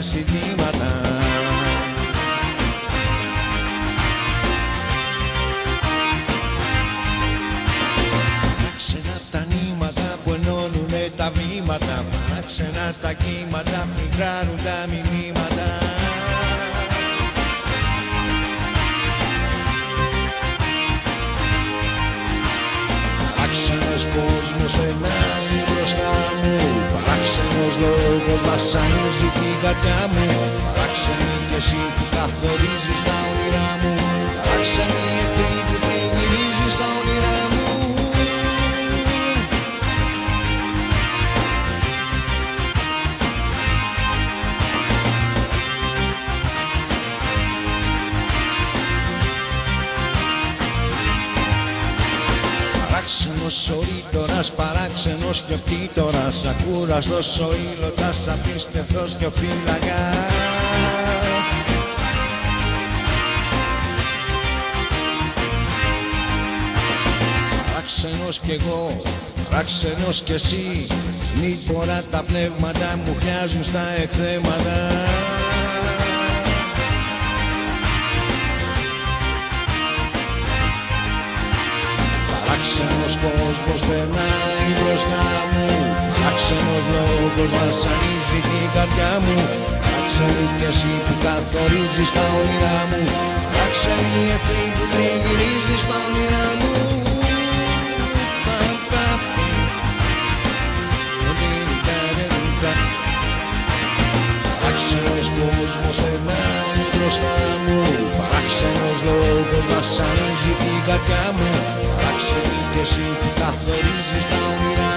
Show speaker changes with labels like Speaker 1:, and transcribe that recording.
Speaker 1: συνθήματα. Παράξενα τα νήματα που ενώνουνε τα βήματα, παράξενα τα κύματα φιλτράρουν τα μηνύματα. Παράξενος κόσμος περνάει μπροστά μου, παράξενος λόγος βασανίζει την καρδιά μου. Παράξενη κι εσύ που καθορίζεις τα όνειρά μου, παράξενη εχθρή που τριγυρίζεις τα όνειρά μου. Παράξενος ο ρήτορας, παράξενος και ο πτήτορας, ακούραστος ο ήλωτας, απίστευτος και ο φύλακας. Παράξενος κι εγώ, παράξενος κι εσύ, νύχπορα τα πνεύματα μου χρειάζουν στα εκθέματα. Παράξενος κόσμος περνάει μπροστά μου, παράξενος λόγος βασανίζει την καρδιά μου. Παράξενη κι εσύ που καθορίζεις τα όνειρά μου, παράξενη εχθρή που τριγυρίζεις τα όνειρά μου. Παράξενος κόσμος περνάει μπροστά μου, παράξενος λόγος βασανίζει την καρδιά μου. Παράξενη κι εσύ που καθορίζεις τα όνειρά